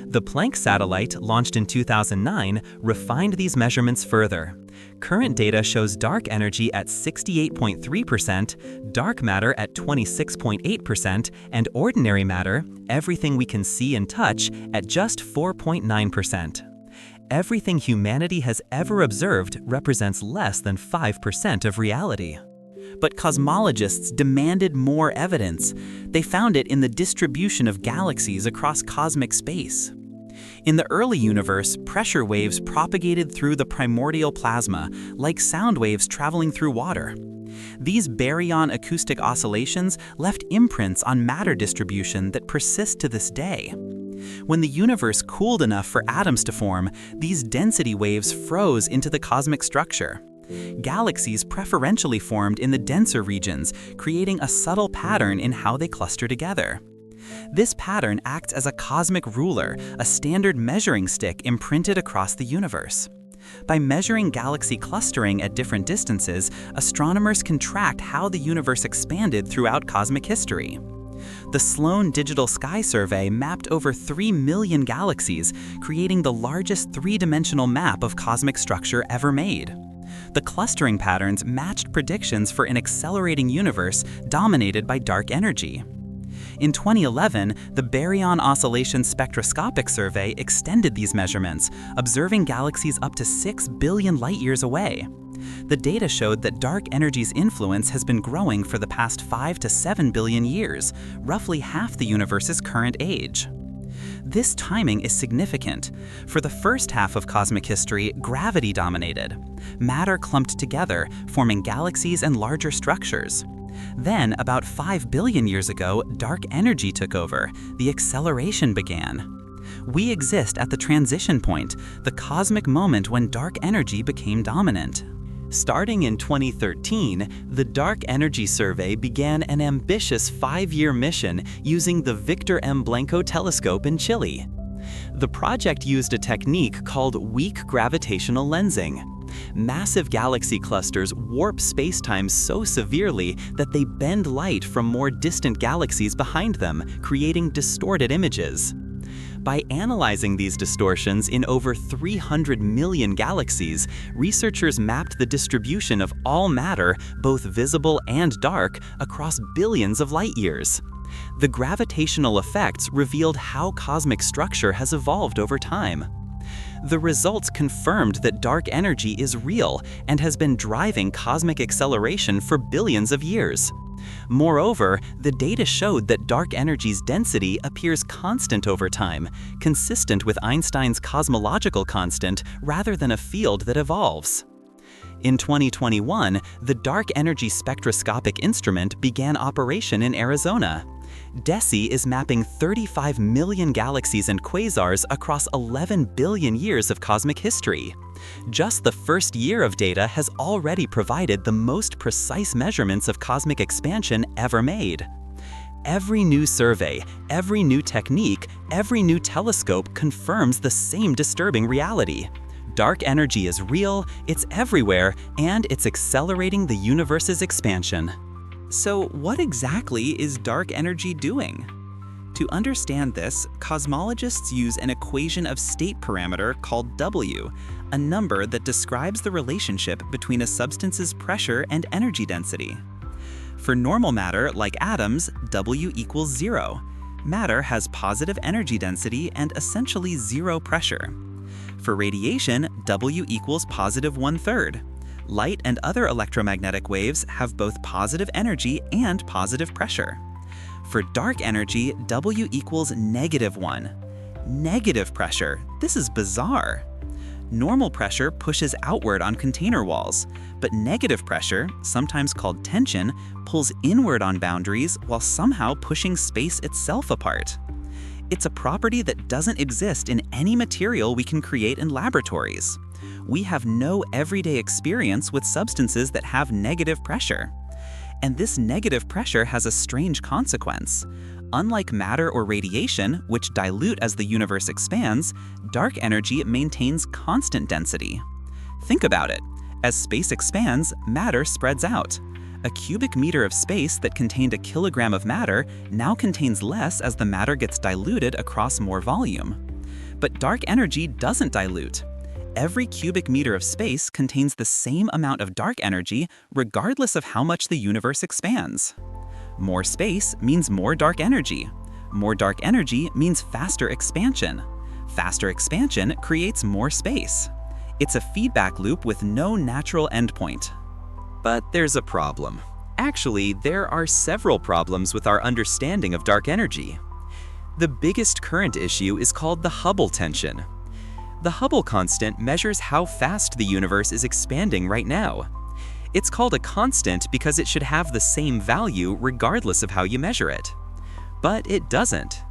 The Planck satellite, launched in 2009, refined these measurements further. Current data shows dark energy at 68.3%, dark matter at 26.8%, and ordinary matter, everything we can see and touch, at just 4.9%. Everything humanity has ever observed represents less than 5% of reality. But cosmologists demanded more evidence. They found it in the distribution of galaxies across cosmic space. In the early universe, pressure waves propagated through the primordial plasma, like sound waves traveling through water. These baryon acoustic oscillations left imprints on matter distribution that persist to this day. When the universe cooled enough for atoms to form, these density waves froze into the cosmic structure. Galaxies preferentially formed in the denser regions, creating a subtle pattern in how they cluster together. This pattern acts as a cosmic ruler, a standard measuring stick imprinted across the universe. By measuring galaxy clustering at different distances, astronomers can track how the universe expanded throughout cosmic history. The Sloan Digital Sky Survey mapped over 3 million galaxies, creating the largest three-dimensional map of cosmic structure ever made. The clustering patterns matched predictions for an accelerating universe dominated by dark energy. In 2011, the Baryon Oscillation Spectroscopic Survey extended these measurements, observing galaxies up to 6 billion light-years away. The data showed that dark energy's influence has been growing for the past 5 to 7 billion years, roughly half the universe's current age. This timing is significant. For the first half of cosmic history, gravity dominated. Matter clumped together, forming galaxies and larger structures. Then, about 5 billion years ago, dark energy took over. The acceleration began. We exist at the transition point, the cosmic moment when dark energy became dominant. Starting in 2013, the Dark Energy Survey began an ambitious 5-year mission using the Victor M. Blanco telescope in Chile. The project used a technique called weak gravitational lensing. Massive galaxy clusters warp spacetime so severely that they bend light from more distant galaxies behind them, creating distorted images. By analyzing these distortions in over 300 million galaxies, researchers mapped the distribution of all matter, both visible and dark, across billions of light-years. The gravitational effects revealed how cosmic structure has evolved over time. The results confirmed that dark energy is real and has been driving cosmic acceleration for billions of years. Moreover, the data showed that dark energy's density appears constant over time, consistent with Einstein's cosmological constant rather than a field that evolves. In 2021, the Dark Energy Spectroscopic Instrument began operation in Arizona. DESI is mapping 35 million galaxies and quasars across 11 billion years of cosmic history. Just the first year of data has already provided the most precise measurements of cosmic expansion ever made. Every new survey, every new technique, every new telescope confirms the same disturbing reality. Dark energy is real, it's everywhere, and it's accelerating the universe's expansion. So what exactly is dark energy doing? To understand this, cosmologists use an equation of state parameter called W, a number that describes the relationship between a substance's pressure and energy density. For normal matter, like atoms, W equals 0. Matter has positive energy density and essentially 0 pressure. For radiation, W equals positive 1/3. Light and other electromagnetic waves have both positive energy and positive pressure. For dark energy, W equals -1. Negative pressure. This is bizarre. Normal pressure pushes outward on container walls, but negative pressure, sometimes called tension, pulls inward on boundaries while somehow pushing space itself apart. It's a property that doesn't exist in any material we can create in laboratories. We have no everyday experience with substances that have negative pressure. And this negative pressure has a strange consequence. Unlike matter or radiation, which dilute as the universe expands, dark energy maintains constant density. Think about it. As space expands, matter spreads out. A cubic meter of space that contained a kilogram of matter now contains less as the matter gets diluted across more volume. But dark energy doesn't dilute. Every cubic meter of space contains the same amount of dark energy regardless of how much the universe expands. More space means more dark energy. More dark energy means faster expansion. Faster expansion creates more space. It's a feedback loop with no natural endpoint. But there's a problem. Actually, there are several problems with our understanding of dark energy. The biggest current issue is called the Hubble tension. The Hubble constant measures how fast the universe is expanding right now. It's called a constant because it should have the same value regardless of how you measure it. But it doesn't.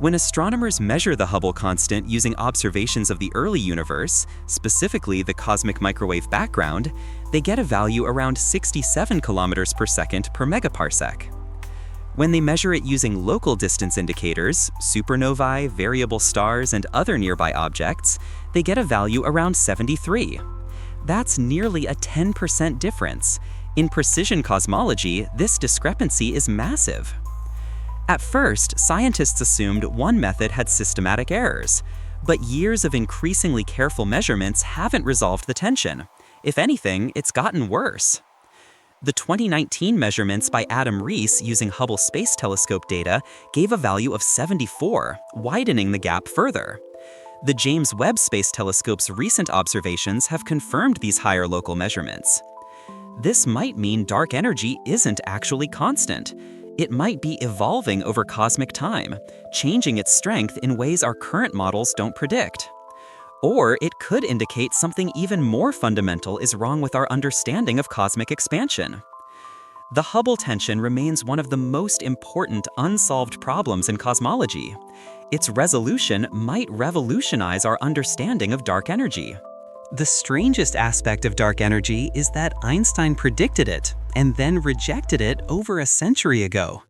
When astronomers measure the Hubble constant using observations of the early universe, specifically the cosmic microwave background, they get a value around 67 kilometers per second per megaparsec. When they measure it using local distance indicators, supernovae, variable stars, and other nearby objects, they get a value around 73. That's nearly a 10% difference. In precision cosmology, this discrepancy is massive. At first, scientists assumed one method had systematic errors, but years of increasingly careful measurements haven't resolved the tension. If anything, it's gotten worse. The 2019 measurements by Adam Rees using Hubble Space Telescope data gave a value of 74, widening the gap further. The James Webb Space Telescope's recent observations have confirmed these higher local measurements. This might mean dark energy isn't actually constant. It might be evolving over cosmic time, changing its strength in ways our current models don't predict. Or it could indicate something even more fundamental is wrong with our understanding of cosmic expansion. The Hubble tension remains one of the most important unsolved problems in cosmology. Its resolution might revolutionize our understanding of dark energy. The strangest aspect of dark energy is that Einstein predicted it and then rejected it over a century ago.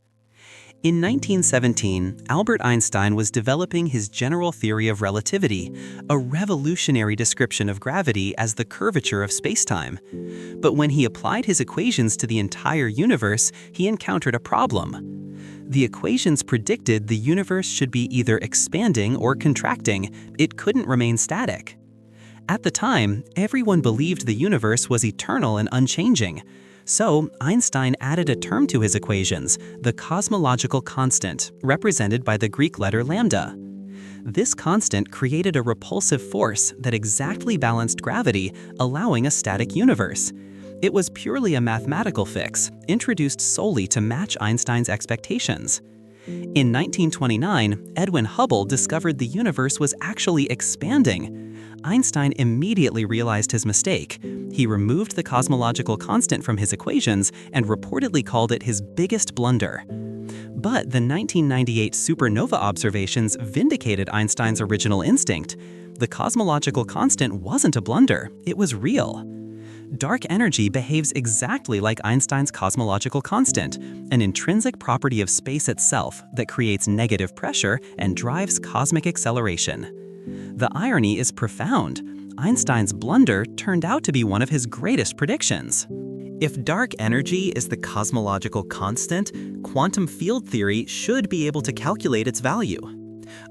In 1917, Albert Einstein was developing his general theory of relativity, a revolutionary description of gravity as the curvature of spacetime. But when he applied his equations to the entire universe, he encountered a problem. The equations predicted the universe should be either expanding or contracting. It couldn't remain static. At the time, everyone believed the universe was eternal and unchanging. So, Einstein added a term to his equations, the cosmological constant, represented by the Greek letter lambda. This constant created a repulsive force that exactly balanced gravity, allowing a static universe. It was purely a mathematical fix, introduced solely to match Einstein's expectations. In 1929, Edwin Hubble discovered the universe was actually expanding. Einstein immediately realized his mistake. He removed the cosmological constant from his equations and reportedly called it his biggest blunder. But the 1998 supernova observations vindicated Einstein's original instinct. The cosmological constant wasn't a blunder, it was real. Dark energy behaves exactly like Einstein's cosmological constant, an intrinsic property of space itself that creates negative pressure and drives cosmic acceleration. The irony is profound. Einstein's blunder turned out to be one of his greatest predictions. If dark energy is the cosmological constant, quantum field theory should be able to calculate its value.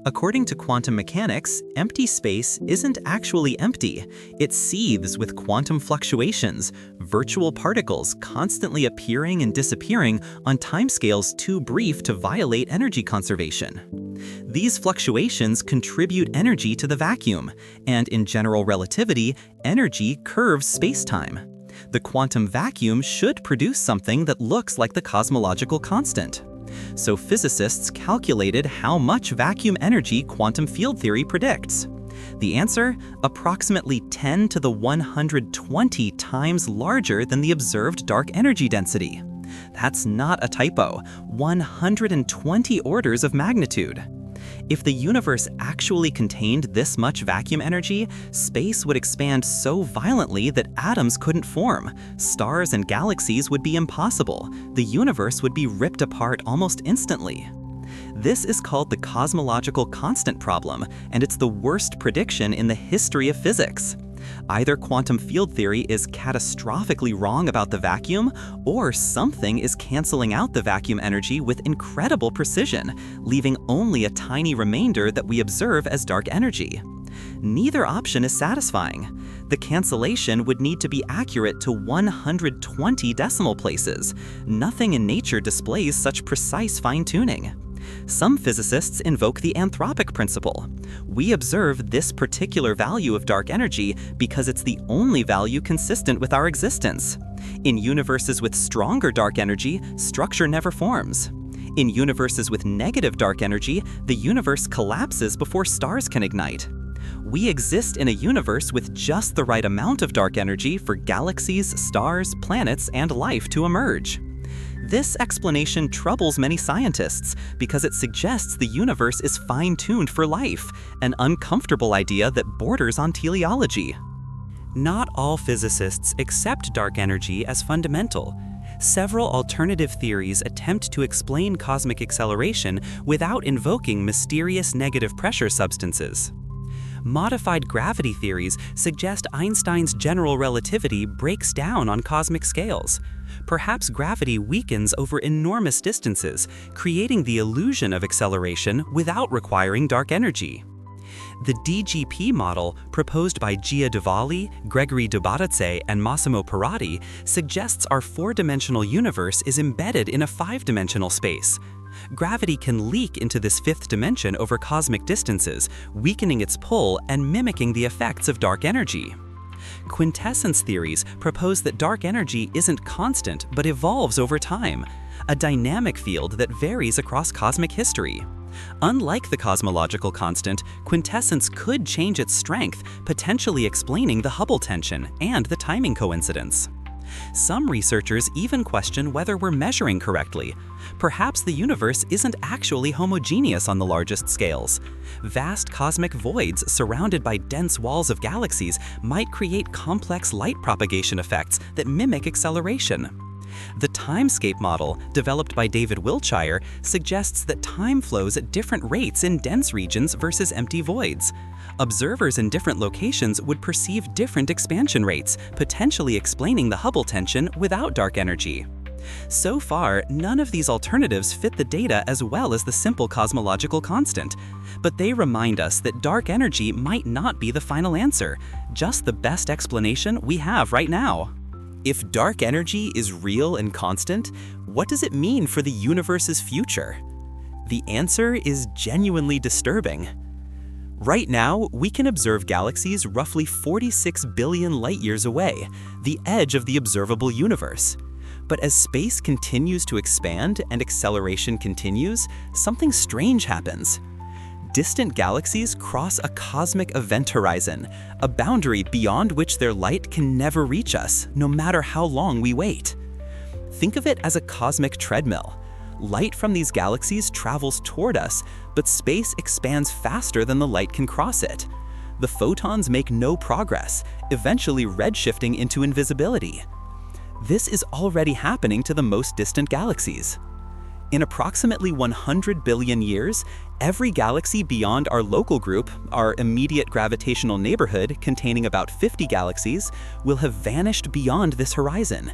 According to quantum mechanics, empty space isn't actually empty. It seethes with quantum fluctuations, virtual particles constantly appearing and disappearing on timescales too brief to violate energy conservation. These fluctuations contribute energy to the vacuum, and in general relativity, energy curves spacetime. The quantum vacuum should produce something that looks like the cosmological constant. So physicists calculated how much vacuum energy quantum field theory predicts. The answer? Approximately 10 to the 120 times larger than the observed dark energy density. That's not a typo, 120 orders of magnitude. If the universe actually contained this much vacuum energy, space would expand so violently that atoms couldn't form, stars and galaxies would be impossible, the universe would be ripped apart almost instantly. This is called the cosmological constant problem, and it's the worst prediction in the history of physics. Either quantum field theory is catastrophically wrong about the vacuum, or something is canceling out the vacuum energy with incredible precision, leaving only a tiny remainder that we observe as dark energy. Neither option is satisfying. The cancellation would need to be accurate to 120 decimal places. Nothing in nature displays such precise fine-tuning. Some physicists invoke the anthropic principle. We observe this particular value of dark energy because it's the only value consistent with our existence. In universes with stronger dark energy, structure never forms. In universes with negative dark energy, the universe collapses before stars can ignite. We exist in a universe with just the right amount of dark energy for galaxies, stars, planets, and life to emerge. This explanation troubles many scientists because it suggests the universe is fine-tuned for life, an uncomfortable idea that borders on teleology. Not all physicists accept dark energy as fundamental. Several alternative theories attempt to explain cosmic acceleration without invoking mysterious negative pressure substances. Modified gravity theories suggest Einstein's general relativity breaks down on cosmic scales. Perhaps gravity weakens over enormous distances, creating the illusion of acceleration without requiring dark energy. The DGP model, proposed by Gia Duvali, Gregory Dubatadze, and Massimo Perotti, suggests our four-dimensional universe is embedded in a five-dimensional space. Gravity can leak into this fifth dimension over cosmic distances, weakening its pull and mimicking the effects of dark energy. Quintessence theories propose that dark energy isn't constant but evolves over time, a dynamic field that varies across cosmic history. Unlike the cosmological constant, quintessence could change its strength, potentially explaining the Hubble tension and the timing coincidence. Some researchers even question whether we're measuring correctly. Perhaps the universe isn't actually homogeneous on the largest scales. Vast cosmic voids surrounded by dense walls of galaxies might create complex light propagation effects that mimic acceleration. The timescape model, developed by David Wiltshire, suggests that time flows at different rates in dense regions versus empty voids. Observers in different locations would perceive different expansion rates, potentially explaining the Hubble tension without dark energy. So far, none of these alternatives fit the data as well as the simple cosmological constant, but they remind us that dark energy might not be the final answer, just the best explanation we have right now. If dark energy is real and constant, what does it mean for the universe's future? The answer is genuinely disturbing. Right now, we can observe galaxies roughly 46 billion light-years away, the edge of the observable universe. But as space continues to expand and acceleration continues, something strange happens. Distant galaxies cross a cosmic event horizon, a boundary beyond which their light can never reach us, no matter how long we wait. Think of it as a cosmic treadmill. Light from these galaxies travels toward us, but space expands faster than the light can cross it. The photons make no progress, eventually redshifting into invisibility. This is already happening to the most distant galaxies. In approximately 100 billion years, every galaxy beyond our local group, our immediate gravitational neighborhood containing about 50 galaxies, will have vanished beyond this horizon.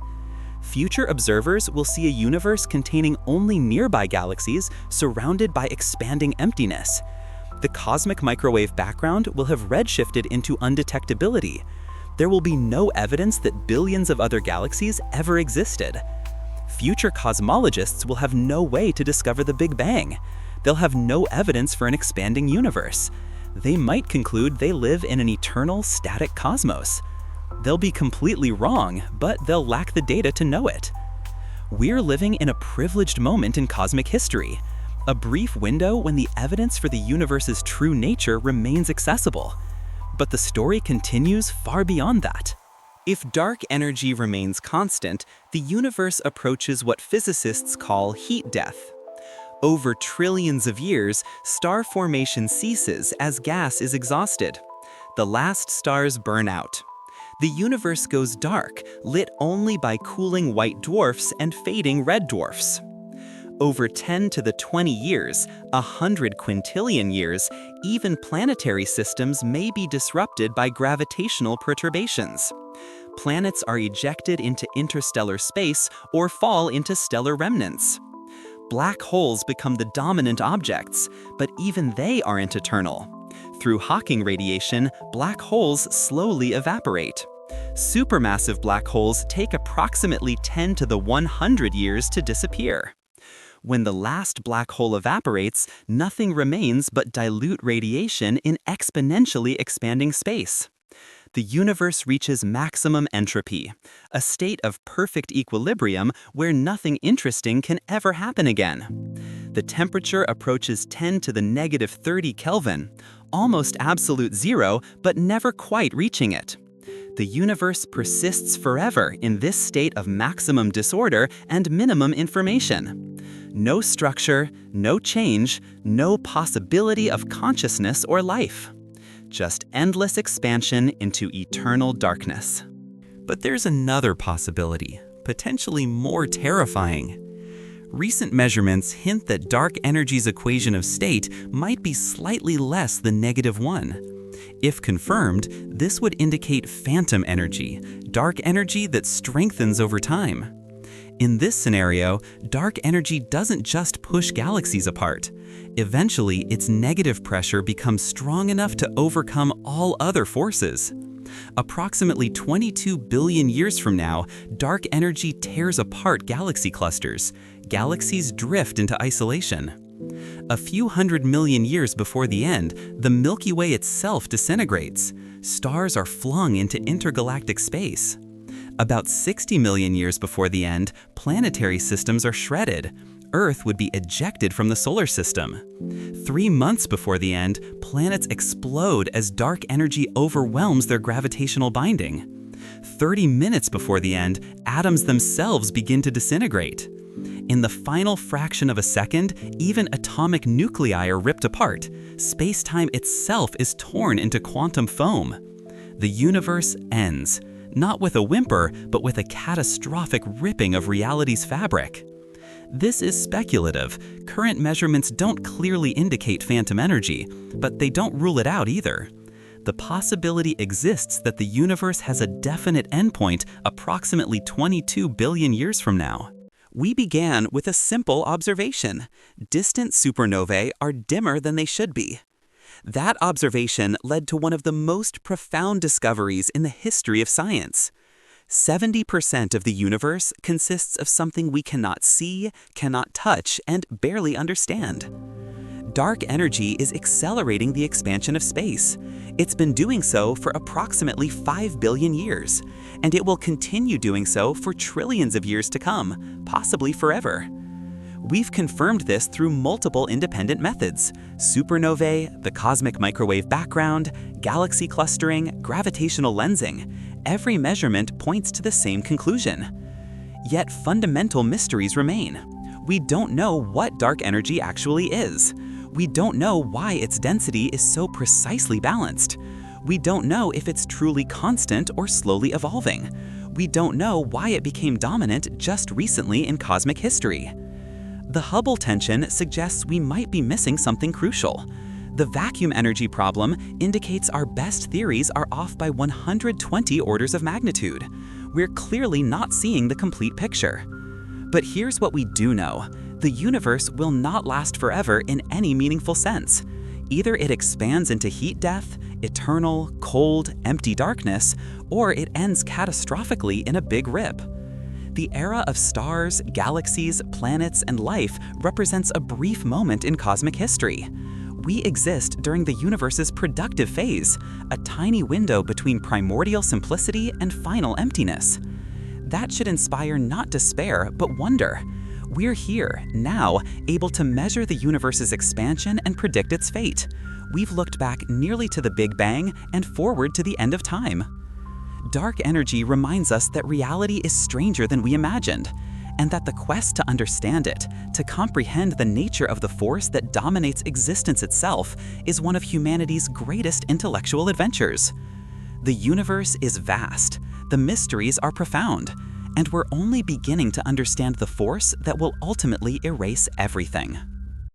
Future observers will see a universe containing only nearby galaxies surrounded by expanding emptiness. The cosmic microwave background will have redshifted into undetectability. There will be no evidence that billions of other galaxies ever existed. Future cosmologists will have no way to discover the Big Bang. They'll have no evidence for an expanding universe. They might conclude they live in an eternal, static cosmos. They'll be completely wrong, but they'll lack the data to know it. We're living in a privileged moment in cosmic history, a brief window when the evidence for the universe's true nature remains accessible. But the story continues far beyond that. If dark energy remains constant, the universe approaches what physicists call heat death. Over trillions of years, star formation ceases as gas is exhausted. The last stars burn out. The universe goes dark, lit only by cooling white dwarfs and fading red dwarfs. Over 10 to the 20 years, 100 quintillion years, even planetary systems may be disrupted by gravitational perturbations. Planets are ejected into interstellar space or fall into stellar remnants. Black holes become the dominant objects, but even they aren't eternal. Through Hawking radiation, black holes slowly evaporate. Supermassive black holes take approximately 10 to the 100 years to disappear. When the last black hole evaporates, nothing remains but dilute radiation in exponentially expanding space. The universe reaches maximum entropy, a state of perfect equilibrium where nothing interesting can ever happen again. The temperature approaches 10 to the negative 30 Kelvin, almost absolute zero, but never quite reaching it. The universe persists forever in this state of maximum disorder and minimum information. No structure, no change, no possibility of consciousness or life. Just endless expansion into eternal darkness. But there's another possibility, potentially more terrifying. Recent measurements hint that dark energy's equation of state might be slightly less than -1. If confirmed, this would indicate phantom energy, dark energy that strengthens over time. In this scenario, dark energy doesn't just push galaxies apart. Eventually, its negative pressure becomes strong enough to overcome all other forces. Approximately 22 billion years from now, dark energy tears apart galaxy clusters. Galaxies drift into isolation. A few 100 million years before the end, the Milky Way itself disintegrates. Stars are flung into intergalactic space. About 60 million years before the end, planetary systems are shredded. Earth would be ejected from the solar system. 3 months before the end, planets explode as dark energy overwhelms their gravitational binding. 30 minutes before the end, atoms themselves begin to disintegrate. In the final fraction of a second, even atomic nuclei are ripped apart. Space-time itself is torn into quantum foam. The universe ends, not with a whimper, but with a catastrophic ripping of reality's fabric. This is speculative. Current measurements don't clearly indicate phantom energy, but they don't rule it out either. The possibility exists that the universe has a definite endpoint approximately 22 billion years from now. We began with a simple observation. Distant supernovae are dimmer than they should be. That observation led to one of the most profound discoveries in the history of science. 70% of the universe consists of something we cannot see, cannot touch, and barely understand. Dark energy is accelerating the expansion of space. It's been doing so for approximately 5 billion years, and it will continue doing so for trillions of years to come, possibly forever. We've confirmed this through multiple independent methods: supernovae, the cosmic microwave background, galaxy clustering, gravitational lensing. Every measurement points to the same conclusion. Yet fundamental mysteries remain. We don't know what dark energy actually is. We don't know why its density is so precisely balanced. We don't know if it's truly constant or slowly evolving. We don't know why it became dominant just recently in cosmic history. The Hubble tension suggests we might be missing something crucial. The vacuum energy problem indicates our best theories are off by 120 orders of magnitude. We're clearly not seeing the complete picture. But here's what we do know. The universe will not last forever in any meaningful sense. Either it expands into heat death, eternal, cold, empty darkness, or it ends catastrophically in a big rip. The era of stars, galaxies, planets, and life represents a brief moment in cosmic history. We exist during the universe's productive phase, a tiny window between primordial simplicity and final emptiness. That should inspire not despair, but wonder. We're here, now, able to measure the universe's expansion and predict its fate. We've looked back nearly to the Big Bang and forward to the end of time. Dark energy reminds us that reality is stranger than we imagined, and that the quest to understand it, to comprehend the nature of the force that dominates existence itself, is one of humanity's greatest intellectual adventures. The universe is vast, the mysteries are profound, and we're only beginning to understand the force that will ultimately erase everything.